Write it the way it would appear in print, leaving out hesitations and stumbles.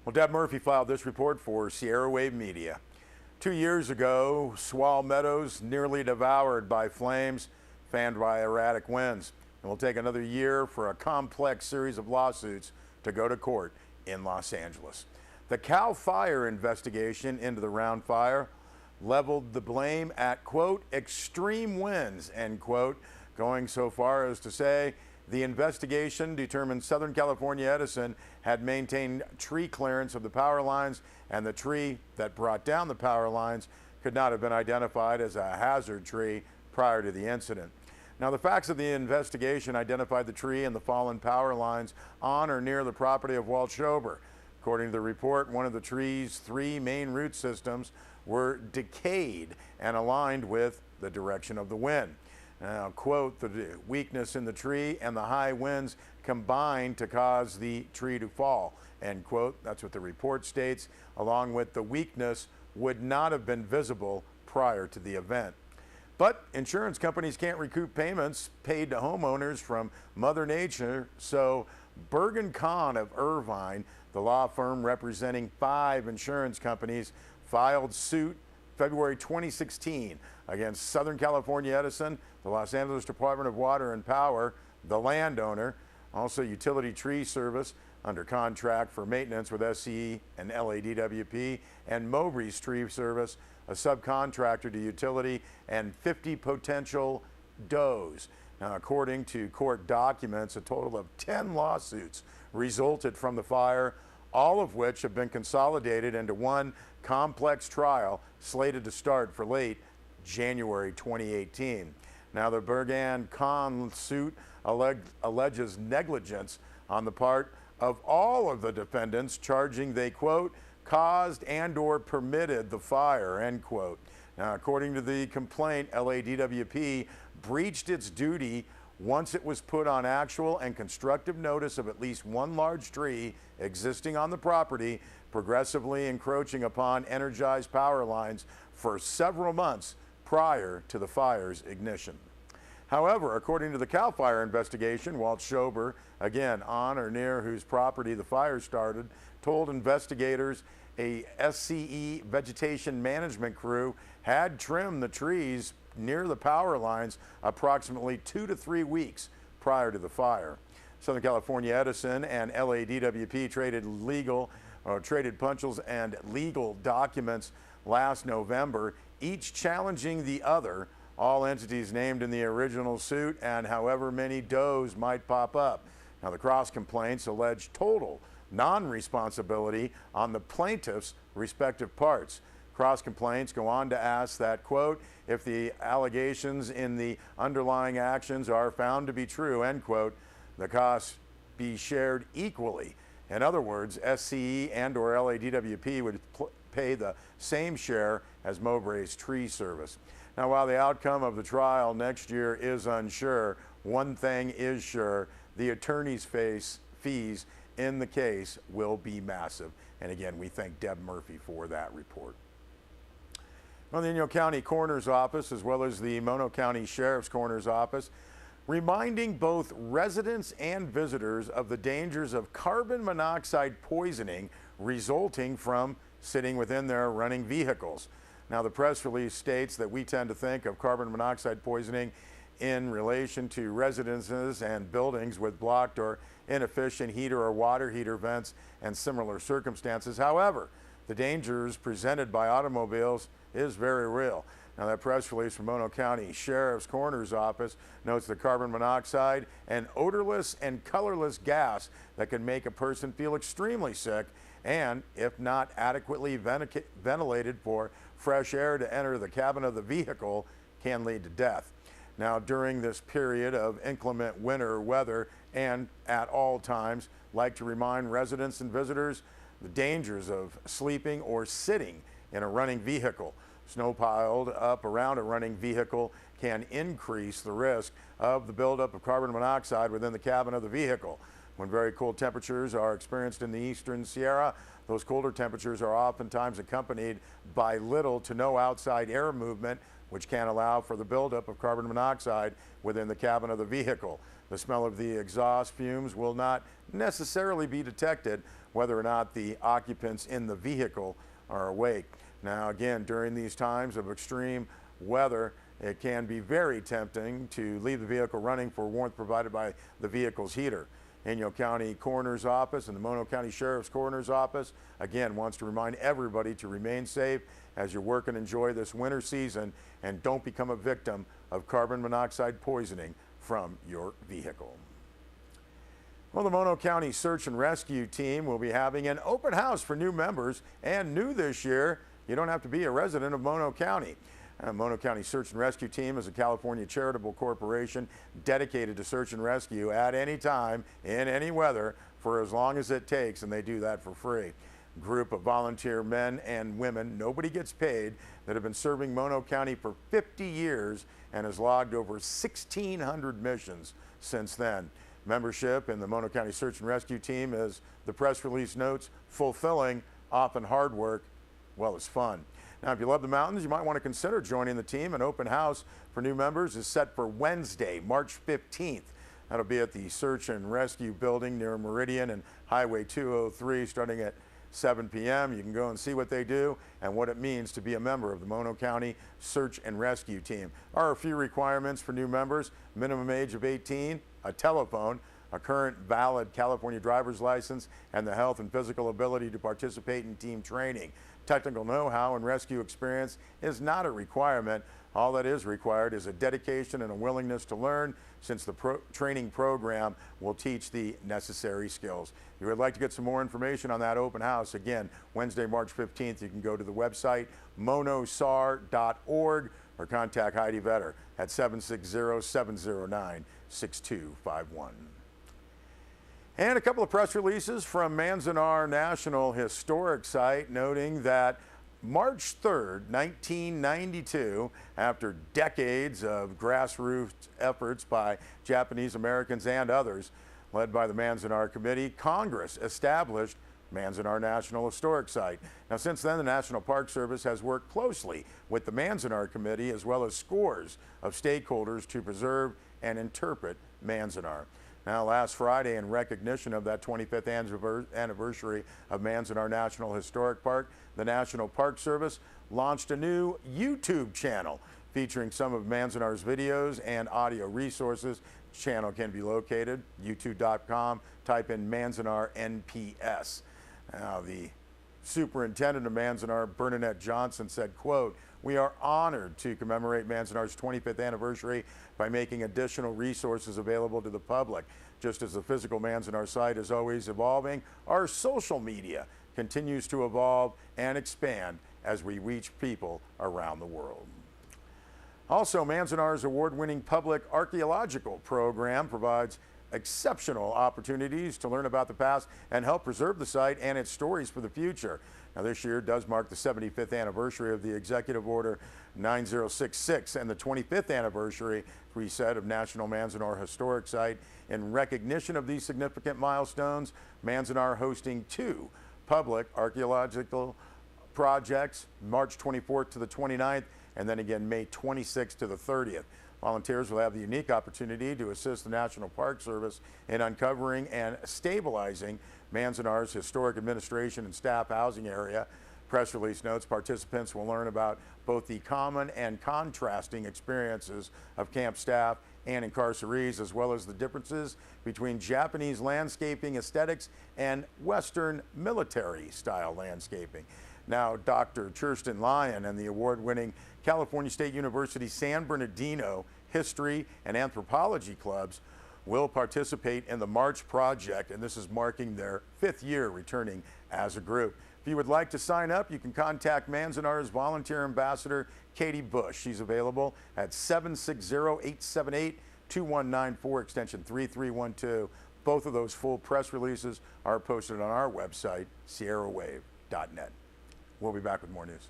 Well, Deb Murphy filed this report for Sierra Wave Media. 2 years ago, Swall Meadows nearly devoured by flames fanned by erratic winds. It will take another year for a complex series of lawsuits to go to court in Los Angeles. The CAL FIRE investigation into the Round Fire leveled the blame at, quote, extreme winds, end quote, going so far as to say the investigation determined Southern California Edison had maintained tree clearance of the power lines, and the tree that brought down the power lines could not have been identified as a hazard tree prior to the incident. Now, the facts of the investigation identified the tree and the fallen power lines on or near the property of Walt Schober. According to the report, one of the tree's three main root systems were decayed and aligned with the direction of the wind. Now, quote, the weakness in the tree and the high winds combined to cause the tree to fall, end quote. That's what the report states, along with the weakness would not have been visible prior to the event. But insurance companies can't recoup payments paid to homeowners from Mother Nature, so Bergen Kahn of Irvine, the law firm representing 5 insurance companies, filed suit February 2016 against Southern California Edison, the Los Angeles Department of Water and Power, the landowner, also Utility Tree Service under contract for maintenance with SCE and LADWP, and Mowbray's Tree Service, a subcontractor to utility, and 50 potential does. Now, according to court documents, a total of 10 lawsuits resulted from the fire, all of which have been consolidated into one complex trial slated to start for late January 2018. Now, the Bergen Kahn suit alleges negligence on the part of all of the defendants, charging they, quote, caused and or permitted the fire, end quote. Now, according to the complaint, LADWP breached its duty once it was put on actual and constructive notice of at least one large tree existing on the property, progressively encroaching upon energized power lines for several months prior to the fire's ignition. However, according to the CAL FIRE investigation, Walt Schober, again on or near whose property the fire started, told investigators a SCE vegetation management crew had trimmed the trees near the power lines approximately 2 to 3 weeks prior to the fire. Southern California Edison and LADWP traded punches and legal documents last November, each challenging the other, all entities named in the original suit, and however many does might pop up. Now, the cross complaints allege total non-responsibility on the plaintiff's respective parts. Cross complaints go on to ask that, quote, if the allegations in the underlying actions are found to be true, end quote, the costs be shared equally. In other words, SCE and or LADWP would pay the same share as Mowbray's Tree Service. Now, while the outcome of the trial next year is unsure, one thing is sure: the attorney's fees in the case will be massive. And again, we thank Deb Murphy for that report. Well, the Inyo County Coroner's Office, as well as the Mono County Sheriff's Coroner's Office, reminding both residents and visitors of the dangers of carbon monoxide poisoning resulting from sitting within their running vehicles. Now, the press release states that we tend to think of carbon monoxide poisoning in relation to residences and buildings with blocked or inefficient heater or water heater vents and similar circumstances. However, the dangers presented by automobiles is very real. Now, that press release from Mono County Sheriff's Coroner's Office notes that carbon monoxide, an odorless and colorless gas that can make a person feel extremely sick, and if not adequately ventilated for fresh air to enter the cabin of the vehicle, can lead to death. Now, during this period of inclement winter weather and at all times, I'd like to remind residents and visitors the dangers of sleeping or sitting in a running vehicle. Snow piled up around a running vehicle can increase the risk of the buildup of carbon monoxide within the cabin of the vehicle. When very cold temperatures are experienced in the eastern Sierra, those colder temperatures are oftentimes accompanied by little to no outside air movement, which can allow for the buildup of carbon monoxide within the cabin of the vehicle. The smell of the exhaust fumes will not necessarily be detected whether or not the occupants in the vehicle are awake. Now again, during these times of extreme weather, it can be very tempting to leave the vehicle running for warmth provided by the vehicle's heater. Inyo County Coroner's Office and the Mono County Sheriff's Coroner's Office again wants to remind everybody to remain safe as you work and enjoy this winter season, and don't become a victim of carbon monoxide poisoning from your vehicle. Well, the Mono County Search and Rescue Team will be having an open house for new members, and new this year, you don't have to be a resident of Mono County. Mono County Search and Rescue Team is a California charitable corporation dedicated to search and rescue at any time, in any weather, for as long as it takes, and they do that for free. Group of volunteer men and women, nobody gets paid, that have been serving Mono County for 50 years and has logged over 1,600 missions since then. Membership in the Mono County Search and Rescue Team is, the press release notes, fulfilling, often hard work, well as fun. Now, if you love the mountains, you might want to consider joining the team. An open house for new members is set for Wednesday, March 15th. That'll be at the Search and Rescue Building near Meridian and Highway 203, starting at 7 p.m. You can go and see what they do and what it means to be a member of the Mono County Search and Rescue Team. There are a few requirements for new members: minimum age of 18, a telephone, a current valid California driver's license, and the health and physical ability to participate in team training. Technical know-how and rescue experience is not a requirement. All that is required is a dedication and a willingness to learn, since the training program will teach the necessary skills. If you would like to get some more information on that open house, again, Wednesday, March 15th, you can go to the website monosar.org or contact Heidi Vetter at 760-709-6251. And a couple of press releases from Manzanar National Historic Site noting that March 3rd, 1992, after decades of grassroots efforts by Japanese Americans and others, led by the Manzanar Committee, Congress established Manzanar National Historic Site. Now, since then, the National Park Service has worked closely with the Manzanar Committee as well as scores of stakeholders to preserve and interpret Manzanar. Now, last Friday, in recognition of that 25th anniversary of Manzanar National Historic Park, the National Park Service launched a new YouTube channel featuring some of Manzanar's videos and audio resources. The channel can be located youtube.com. Type in Manzanar NPS. Now, the superintendent of Manzanar, Bernadette Johnson, said, quote, "We are honored to commemorate Manzanar's 25th anniversary by making additional resources available to the public. Just as the physical Manzanar site is always evolving, our social media continues to evolve and expand as we reach people around the world." Also, Manzanar's award-winning public archaeological program provides exceptional opportunities to learn about the past and help preserve the site and its stories for the future. Now, this year does mark the 75th anniversary of the Executive Order 9066 and the 25th anniversary, we said, of National Manzanar Historic Site. In recognition of these significant milestones, Manzanar hosting 2 public archaeological projects, March 24th to the 29th, and then again May 26th to the 30th. Volunteers will have the unique opportunity to assist the National Park Service in uncovering and stabilizing Manzanar's historic administration and staff housing area. Press release notes participants will learn about both the common and contrasting experiences of camp staff and incarcerees, as well as the differences between Japanese landscaping aesthetics and Western military style landscaping. Now, Dr. Kirsten Lyon and the award-winning California State University San Bernardino History and Anthropology Clubs will participate in the March Project, and this is marking their 5th year returning as a group. If you would like to sign up, you can contact Manzanar's volunteer ambassador, Katie Bush. She's available at 760-878-2194, extension 3312. Both of those full press releases are posted on our website, sierrawave.net. We'll be back with more news.